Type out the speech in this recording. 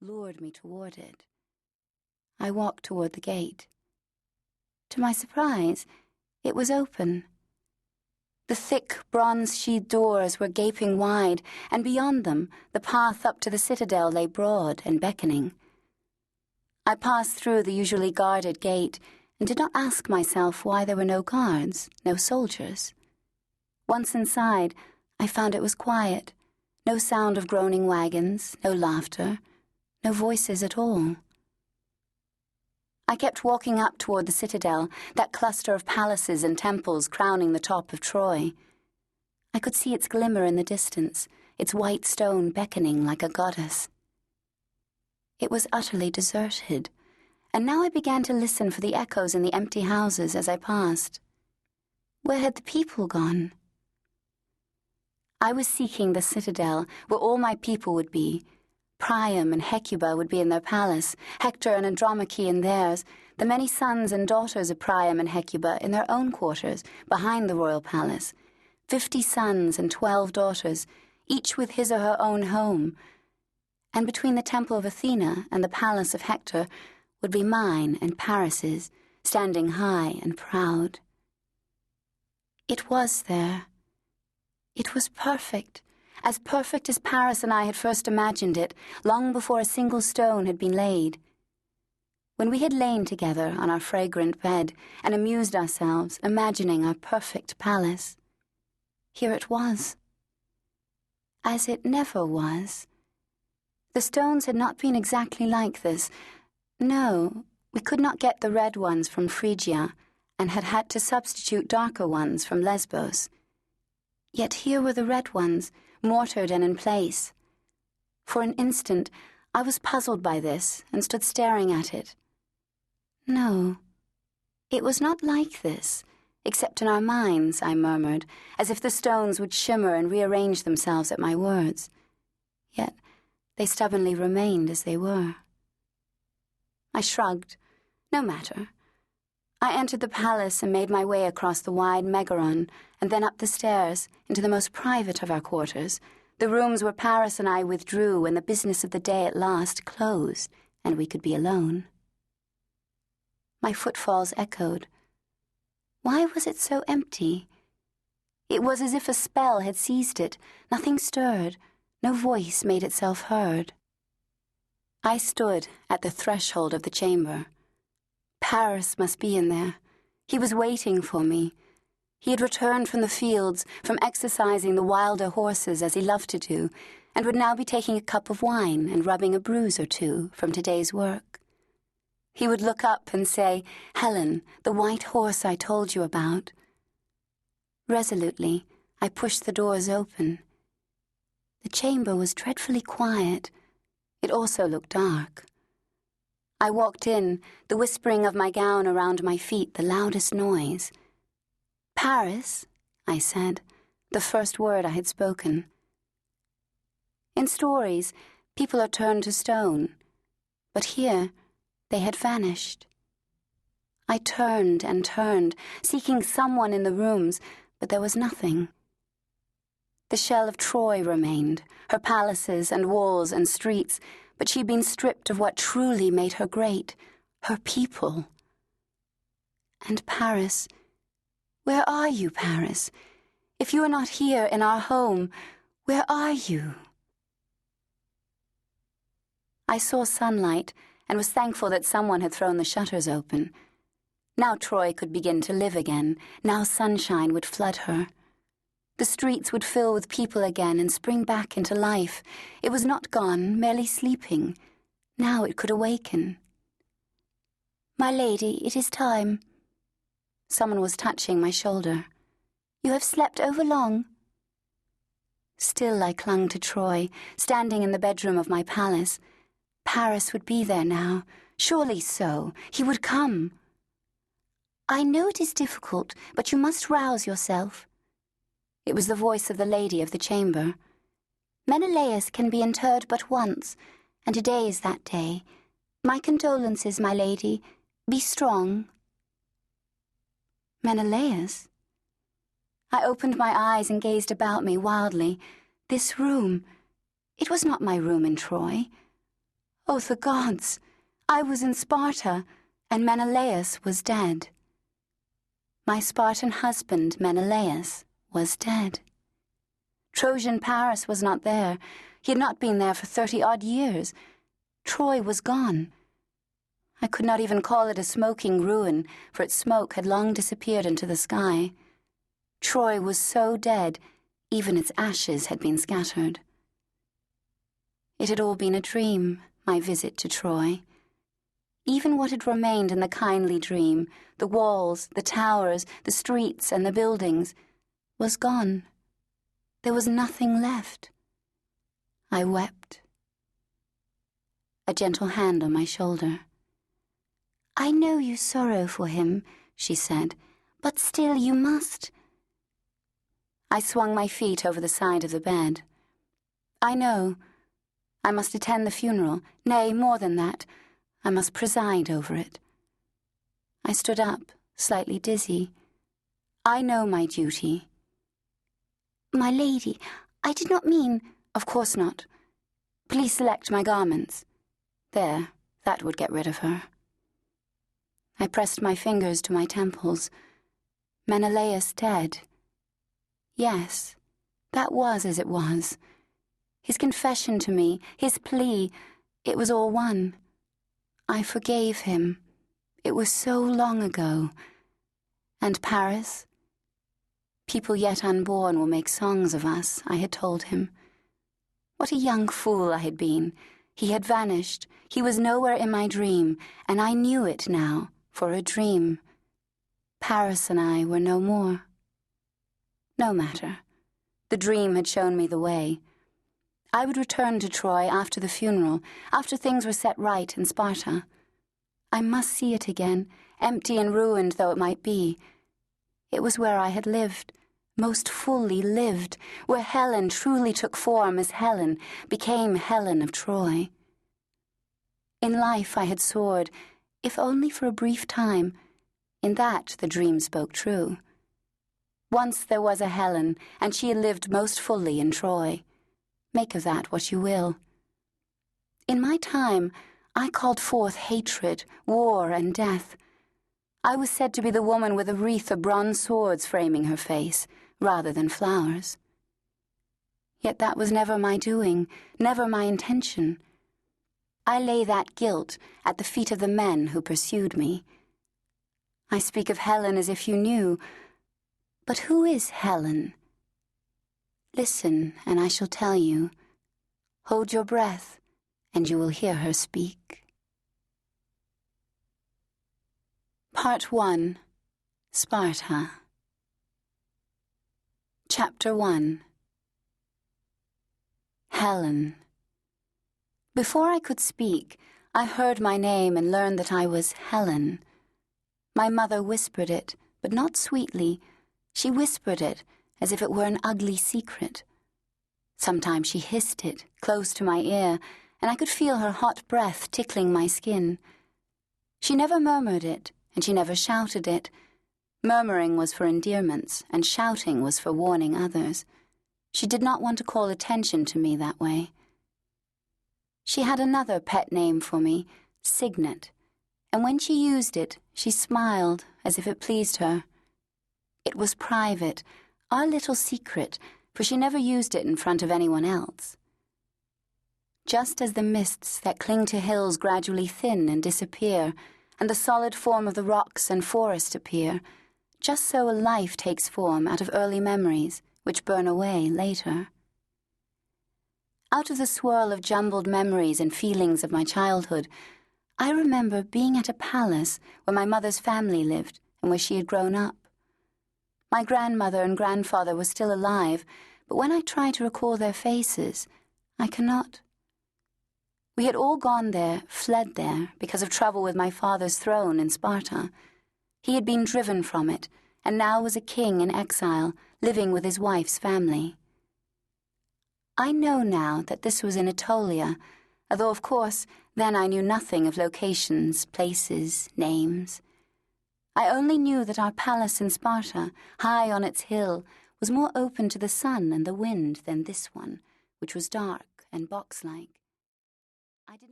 lured me toward it. I walked toward the gate. To my surprise, it was open. The thick, bronze-sheathed doors were gaping wide, and beyond them, the path up to the citadel lay broad and beckoning. I passed through the usually guarded gate and did not ask myself why there were no guards, no soldiers. Once inside, I found it was quiet. No sound of groaning wagons, no laughter, no voices at all. I kept walking up toward the citadel, that cluster of palaces and temples crowning the top of Troy. I could see its glimmer in the distance, its white stone beckoning like a goddess. It was utterly deserted, and now I began to listen for the echoes in the empty houses as I passed. Where had the people gone? I was seeking the citadel, where all my people would be. Priam and Hecuba would be in their palace, Hector and Andromache in theirs, the many sons and daughters of Priam and Hecuba in their own quarters, behind the royal palace, 50 sons and 12 daughters, each with his or her own home. And between the temple of Athena and the palace of Hector would be mine and Paris's, standing high and proud. It was there. It was perfect as Paris and I had first imagined it, long before a single stone had been laid. When we had lain together on our fragrant bed and amused ourselves, imagining our perfect palace, here it was. As it never was. The stones had not been exactly like this. No, we could not get the red ones from Phrygia, and had had to substitute darker ones from Lesbos. Yet here were the red ones, mortared and in place. For an instant, I was puzzled by this and stood staring at it. No, it was not like this, except in our minds, I murmured, as if the stones would shimmer and rearrange themselves at my words. Yet they stubbornly remained as they were. I shrugged. No matter. I entered the palace and made my way across the wide megaron and then up the stairs into the most private of our quarters, the rooms where Paris and I withdrew when the business of the day at last closed and we could be alone. My footfalls echoed. Why was it so empty? It was as if a spell had seized it. Nothing stirred. No voice made itself heard. I stood at the threshold of the chamber. Paris must be in there. He was waiting for me. He had returned from the fields, from exercising the wilder horses as he loved to do, and would now be taking a cup of wine and rubbing a bruise or two from today's work. He would look up and say, "Helen, the white horse I told you about." Resolutely, I pushed the doors open. The chamber was dreadfully quiet. It also looked dark. I walked in, the whispering of my gown around my feet the loudest noise. "Paris," I said, the first word I had spoken. In stories, people are turned to stone, but here they had vanished. I turned and turned, seeking someone in the rooms, but there was nothing. The shell of Troy remained, her palaces and walls and streets, but she'd been stripped of what truly made her great, her people. And Paris, where are you, Paris? If you are not here in our home, where are you? I saw sunlight and was thankful that someone had thrown the shutters open. Now Troy could begin to live again. Now sunshine would flood her. The streets would fill with people again and spring back into life. It was not gone, merely sleeping. Now it could awaken. "My lady, it is time." Someone was touching my shoulder. "You have slept overlong." Still I clung to Troy, standing in the bedroom of my palace. Paris would be there now. Surely so. He would come. "I know it is difficult, but you must rouse yourself." It was the voice of the lady of the chamber. "Menelaus can be interred but once, and today is that day. My condolences, my lady. Be strong." Menelaus? I opened my eyes and gazed about me wildly. This room. It was not my room in Troy. Oh, the gods! I was in Sparta, and Menelaus was dead. My Spartan husband, Menelaus, was dead. Trojan Paris was not there. He had not been there for 30-odd years. Troy was gone. I could not even call it a smoking ruin, for its smoke had long disappeared into the sky. Troy was so dead, even its ashes had been scattered. It had all been a dream, my visit to Troy. Even what had remained in the kindly dream, the walls, the towers, the streets, and the buildings, was gone. There was nothing left. I wept. A gentle hand on my shoulder. "I know you sorrow for him," she said, "but still you must." I swung my feet over the side of the bed. "I know. I must attend the funeral. Nay, more than that. I must preside over it." I stood up, slightly dizzy. "I know my duty." "My lady, I did not mean—" "Of course not. Please select my garments. There, that would get rid of her." I pressed my fingers to my temples. Menelaus dead. Yes, that was as it was. His confession to me, his plea, it was all one. I forgave him. It was so long ago. And Paris? People yet unborn will make songs of us, I had told him. What a young fool I had been. He had vanished. He was nowhere in my dream, and I knew it now, for a dream. Paris and I were no more. No matter. The dream had shown me the way. I would return to Troy after the funeral, after things were set right in Sparta. I must see it again, empty and ruined though it might be. It was where I had lived, most fully lived, where Helen truly took form as Helen, became Helen of Troy. In life I had soared, if only for a brief time. In that the dream spoke true. Once there was a Helen, and she had lived most fully in Troy. Make of that what you will. In my time, I called forth hatred, war, and death. I was said to be the woman with a wreath of bronze swords framing her face, rather than flowers. Yet that was never my doing, never my intention. I lay that guilt at the feet of the men who pursued me. I speak of Helen as if you knew, but who is Helen? Listen, and I shall tell you. Hold your breath, and you will hear her speak. Part 1. Sparta. Chapter 1. Helen. Before I could speak, I heard my name and learned that I was Helen. My mother whispered it, but not sweetly. She whispered it as if it were an ugly secret. Sometimes she hissed it, close to my ear, and I could feel her hot breath tickling my skin. She never murmured it, and she never shouted it. Murmuring was for endearments, and shouting was for warning others. She did not want to call attention to me that way. She had another pet name for me, Signet, and when she used it, she smiled as if it pleased her. It was private, our little secret, for she never used it in front of anyone else. Just as the mists that cling to hills gradually thin and disappear, and the solid form of the rocks and forest appear, just so a life takes form out of early memories, which burn away later. Out of the swirl of jumbled memories and feelings of my childhood, I remember being at a palace where my mother's family lived and where she had grown up. My grandmother and grandfather were still alive, but when I try to recall their faces, I cannot. We had all gone there, fled there, because of trouble with my father's throne in Sparta. He had been driven from it, and now was a king in exile, living with his wife's family. I know now that this was in Aetolia, although of course then I knew nothing of locations, places, names. I only knew that our palace in Sparta, high on its hill, was more open to the sun and the wind than this one, which was dark and box-like.